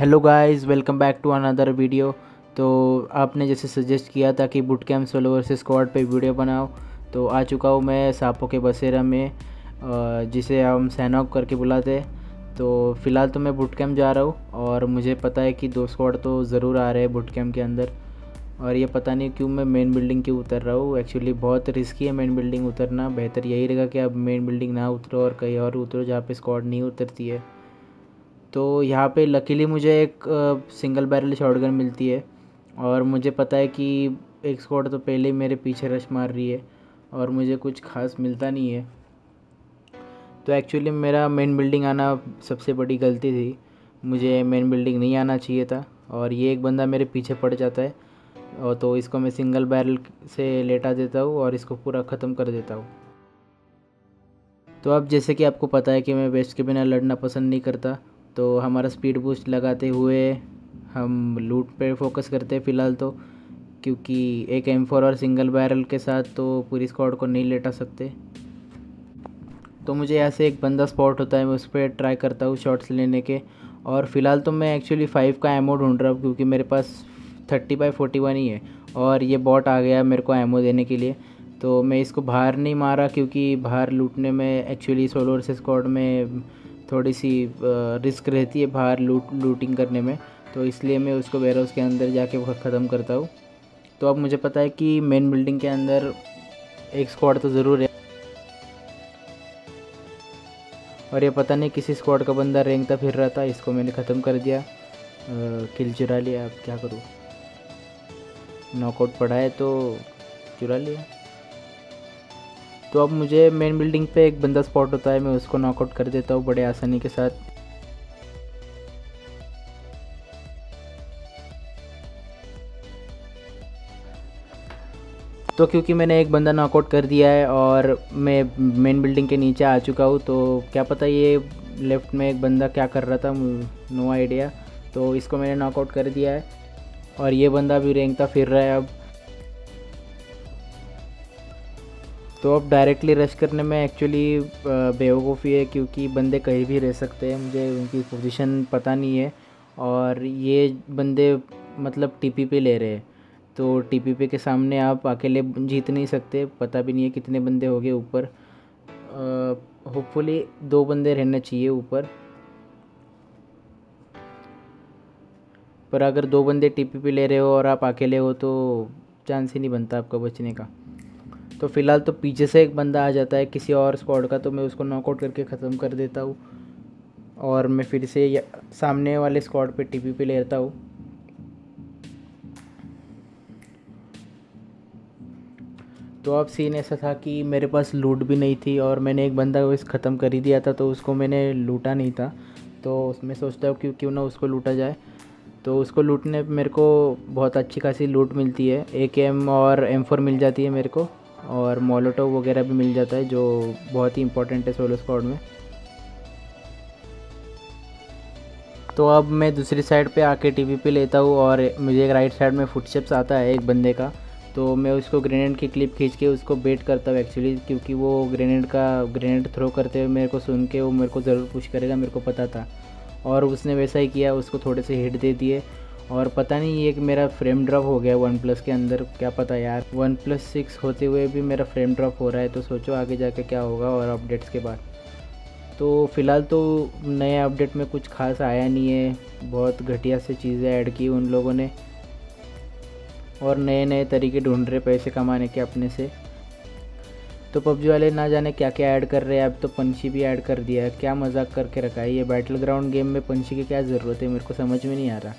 Hello guys, welcome back to another video. तो आपने जैसे सजेस्ट किया था कि boot camp solo versus squad पे वीडियो बनाओ, तो आ चुका हूँ मैं सांपों के बसेरा में, जिसे हम सैनॉक करके बुलाते हैं। तो फ़िलहाल तो मैं बूट कैम्प जा रहा हूँ और मुझे पता है कि 2 स्क्वाड तो ज़रूर आ रहे हैं बूट कैम्प के अंदर। और ये पता नहीं क्यों मैं मेन बिल्डिंग क्यों उतर रहा हूँ। एक्चुअली बहुत रिस्की है मेन बिल्डिंग उतरना। बेहतर यही रहेगा कि आप मेन बिल्डिंग ना उतरो और कहीं और उतरो जहाँ पे स्क्वाड नहीं उतरती है। तो यहाँ पे लकीली मुझे एक सिंगल बैरल शॉटगन मिलती है और मुझे पता है कि एक स्क्वाड तो पहले ही मेरे पीछे रश मार रही है और मुझे कुछ खास मिलता नहीं है। तो एक्चुअली मेरा मेन बिल्डिंग आना सबसे बड़ी गलती थी। मुझे मेन बिल्डिंग नहीं आना चाहिए था और ये एक बंदा मेरे पीछे पड़ जाता है, और तो इसको मैं सिंगल बैरल से लेटा देता हूँ और इसको पूरा ख़त्म कर देता हूँ। तो अब जैसे कि आपको पता है कि मैं वेस्ट के बिना लड़ना पसंद नहीं करता, तो हमारा स्पीड बूस्ट लगाते हुए हम लूट पे फोकस करते हैं फ़िलहाल तो, क्योंकि एक M4 और सिंगल बैरल के साथ तो पूरी स्क्वाड को नहीं लेटा सकते। तो मुझे ऐसे एक बंदा स्पॉट होता है, मैं उस पर ट्राई करता हूँ शॉट्स लेने के। और फ़िलहाल तो मैं एक्चुअली 5 का एमो ढूंढ रहा हूँ, क्योंकि मेरे पास 30x41 ही है और ये बॉट आ गया मेरे को एमो देने के लिए। तो मैं इसको बाहर नहीं मारा, क्योंकि बाहर लूटने में एक्चुअली सोलो वर्सेस स्क्वाड में थोड़ी सी रिस्क रहती है बाहर लूटिंग करने में। तो इसलिए मैं उसको वेयरहाउस के अंदर जाके ख़त्म करता हूँ। तो अब मुझे पता है कि मेन बिल्डिंग के अंदर एक स्क्वाड तो ज़रूर है, और ये पता नहीं किसी स्क्वाड का बंदा रेंगता फिर रहा था। इसको मैंने ख़त्म कर दिया, किल चुरा लिया। अब क्या करूँ, नॉकआउट पड़ा है तो चुरा लिया। तो अब मुझे मेन बिल्डिंग पे एक बंदा स्पॉट होता है, मैं उसको नॉकआउट कर देता हूँ बड़े आसानी के साथ। तो क्योंकि मैंने एक बंदा नॉकआउट कर दिया है और मैं मेन बिल्डिंग के नीचे आ चुका हूँ, तो क्या पता ये लेफ़्ट में एक बंदा क्या कर रहा था, नो आइडिया। तो इसको मैंने नॉकआउट कर दिया है और ये बंदा भी रेंगता फिर रहा है अब। तो अब डायरेक्टली रश करने में एक्चुअली बेवकूफ़ी है, क्योंकि बंदे कहीं भी रह सकते हैं, मुझे उनकी पोजीशन पता नहीं है। और ये बंदे मतलब टीपीपी ले रहे हैं, तो टीपीपी के सामने आप अकेले जीत नहीं सकते। पता भी नहीं है कितने बंदे हो गए ऊपर। होपफुली 2 बंदे रहने चाहिए ऊपर, पर अगर 2 बंदे टीपीपी ले रहे हो और आप अकेले हो तो चांस ही नहीं बनता आपका बचने का। तो फ़िलहाल तो पीछे से एक बंदा आ जाता है किसी और स्क्वाड का, तो मैं उसको नॉकआउट करके ख़त्म कर देता हूँ और मैं फिर से सामने वाले स्क्वाड पे टीपीपी लेता हूँ। तो अब सीन ऐसा था कि मेरे पास लूट भी नहीं थी और मैंने एक बंदा को ख़त्म कर ही दिया था, तो उसको मैंने लूटा नहीं था। तो उसमें सोचता हूँ क्यों ना उसको लूटा जाए। तो उसको लूटने पे मेरे को बहुत अच्छी खासी लूट मिलती है, AK और M4 मिल जाती है मेरे को, और मोलोटोव वगैरह भी मिल जाता है, जो बहुत ही इंपॉर्टेंट है सोलो स्क्वाड में। तो अब मैं दूसरी साइड पे आके टीपीपी लेता हूँ और मुझे एक राइट साइड में फुटस्टेप्स आता है एक बंदे का। तो मैं उसको ग्रेनेड की क्लिप खींच के उसको बेट करता हूँ एक्चुअली, क्योंकि वो ग्रेनेड थ्रो करते हुए मेरे को सुन के वो मेरे को ज़रूर पुश करेगा, मेरे को पता था। और उसने वैसा ही किया, उसको थोड़े से हिट दे दिए। और पता नहीं ये कि मेरा फ्रेम ड्रॉप हो गया OnePlus के अंदर, क्या पता यार। OnePlus 6 होते हुए भी मेरा फ्रेम ड्रॉप हो रहा है, तो सोचो आगे जाके क्या होगा और अपडेट्स के बाद। तो फ़िलहाल तो नए अपडेट में कुछ खास आया नहीं है, बहुत घटिया से चीज़ें ऐड की उन लोगों ने और नए नए तरीके ढूंढ रहे पैसे कमाने के अपने से। तो पबजी वाले ना जाने क्या क्या ऐड कर रहे हैं, अब तो पंछी भी ऐड कर दिया है। क्या मजाक करके रखा है ये बैटल ग्राउंड गेम में, पंछी की क्या ज़रूरत है, मेरे को समझ में नहीं आ रहा।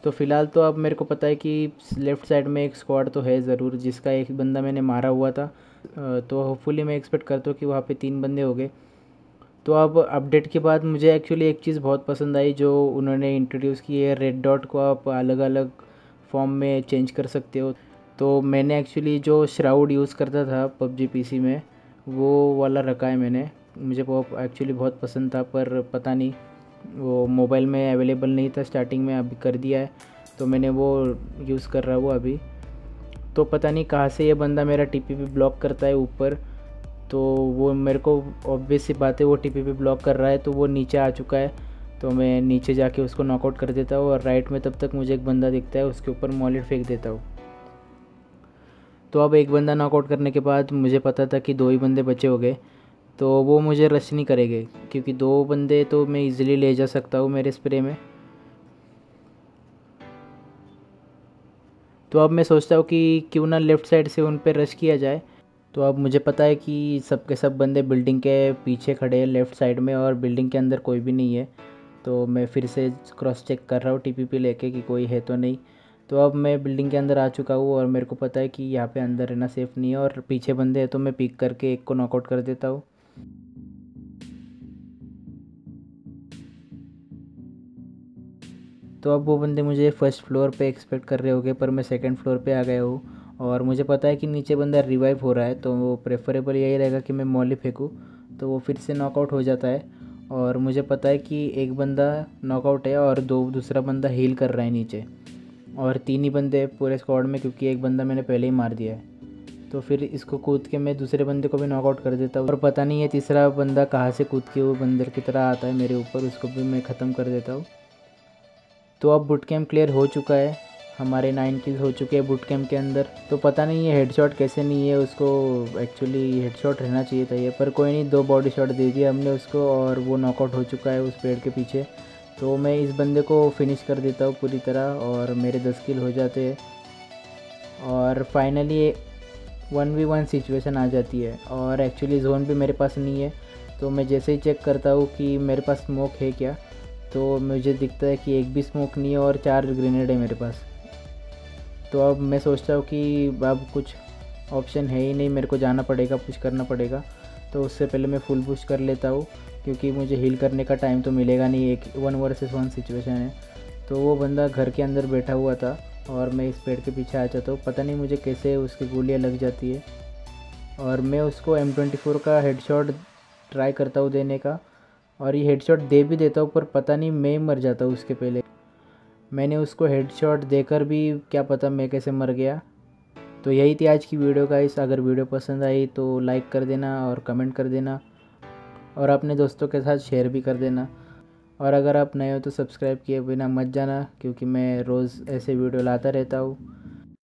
तो फ़िलहाल तो अब मेरे को पता है कि लेफ़्ट साइड में एक स्क्वाड तो है ज़रूर, जिसका एक बंदा मैंने मारा हुआ था। तो होपफुली मैं एक्सपेक्ट करता हूँ कि वहाँ पे 3 बंदे हो गए। तो अब अपडेट के बाद मुझे एक्चुअली एक चीज़ बहुत पसंद आई जो उन्होंने इंट्रोड्यूस की है, रेड डॉट को आप अलग अलग फॉर्म में चेंज कर सकते हो। तो मैंने एक्चुअली जो श्राउड यूज़ करता था पबजी पीसी में, वो वाला रखा है मैंने। मुझे वो एक्चुअली बहुत पसंद था, पर पता नहीं वो मोबाइल में अवेलेबल नहीं था स्टार्टिंग में, अभी कर दिया है तो मैंने वो यूज़ कर रहा हूँ अभी। तो पता नहीं कहाँ से ये बंदा मेरा टीपीपी ब्लॉक करता है ऊपर। तो वो मेरे को ऑब्वियस सी बात है, वो टीपीपी ब्लॉक कर रहा है तो वो नीचे आ चुका है। तो मैं नीचे जाके उसको नॉकआउट कर देता हूँ और राइट में तब तक मुझे एक बंदा दिखता है, उसके ऊपर मॉलिड फेंक देता हूँ। तो अब एक बंदा नॉकआउट करने के बाद मुझे पता था कि 2 ही बंदे बचे हो गए, तो वो मुझे रश नहीं करेंगे क्योंकि 2 बंदे तो मैं इजीली ले जा सकता हूँ मेरे स्प्रे में। तो अब मैं सोचता हूँ कि क्यों ना लेफ़्ट साइड से उन पे रश किया जाए। तो अब मुझे पता है कि सब के सब बंदे बिल्डिंग के पीछे खड़े हैं लेफ़्ट साइड में और बिल्डिंग के अंदर कोई भी नहीं है। तो मैं फिर से क्रॉस चेक कर रहा हूँ टीपीपी लेके कि कोई है तो नहीं। तो अब मैं बिल्डिंग के अंदर आ चुका हूँ और मेरे को पता है कि यहाँ पे अंदर रहना सेफ़ नहीं है और पीछे बंदे हैं, तो मैं पिक करके एक को नॉकआउट कर देता हूँ। तो अब वो बंदे मुझे फर्स्ट फ्लोर पे एक्सपेक्ट कर रहे होंगे, पर मैं सेकंड फ्लोर पे आ गया हूँ और मुझे पता है कि नीचे बंदा रिवाइव हो रहा है, तो वो प्रेफरेबल यही रहेगा कि मैं मॉली फेंकूँ। तो वो फिर से नॉकआउट हो जाता है और मुझे पता है कि एक बंदा नॉकआउट है और दूसरा बंदा हील कर रहा है नीचे, और 3 ही बंदे पूरे स्क्वाड में क्योंकि एक बंदा मैंने पहले ही मार दिया है। तो फिर इसको कूद के मैं दूसरे बंदे को भी नॉकआउट कर देता हूँ और पता नहीं है तीसरा बंदा कहाँ से कूद के वो बंदर की तरह आता है मेरे ऊपर, उसको भी मैं ख़त्म कर देता हूँ। तो अब बूट कैम्प क्लियर हो चुका है, हमारे 9 किल्स हो चुके हैं बूट कैम्प के अंदर। तो पता नहीं है हेडशॉट कैसे नहीं है, उसको एक्चुअली हेडशॉट रहना चाहिए था ये, पर कोई नहीं, 2 बॉडी शॉट दे दिया हमने उसको और वो नॉकआउट हो चुका है उस पेड़ के पीछे। तो मैं इस बंदे को फिनिश कर देता हूँ पूरी तरह और मेरे 10 किल हो जाते हैं और फाइनली 1v1 सिचुएशन आ जाती है और एक्चुअली जोन भी मेरे पास नहीं है। तो मैं जैसे ही चेक करता हूँ कि मेरे पास स्मोक है क्या, तो मुझे दिखता है कि एक भी स्मोक नहीं है और 4 ग्रेनेड है मेरे पास। तो अब मैं सोचता हूँ कि अब कुछ ऑप्शन है ही नहीं, मेरे को जाना पड़ेगा, पुश करना पड़ेगा। तो उससे पहले मैं फुल पुश कर लेता हूँ क्योंकि मुझे हील करने का टाइम तो मिलेगा नहीं, एक 1 वर्सेस 1 सिचुएशन है। तो वो बंदा घर के अंदर बैठा हुआ था और मैं इस पेड़ के पीछे आ जाता हूँ, पता नहीं मुझे कैसे उसकी गोलियाँ लग जाती है और मैं उसको M24 का हेडशॉट ट्राई करता हूँ देने का और ये हेडशॉट दे भी देता हूँ, पर पता नहीं मैं ही मर जाता हूँ उसके पहले। मैंने उसको हेडशॉट देकर भी क्या पता मैं कैसे मर गया। तो यही थी आज की वीडियो गाइस, अगर वीडियो पसंद आई तो लाइक कर देना और कमेंट कर देना और अपने दोस्तों के साथ शेयर भी कर देना। और अगर आप नए हो तो सब्सक्राइब किए बिना मत जाना क्योंकि मैं रोज़ ऐसे वीडियो लाता रहता हूँ।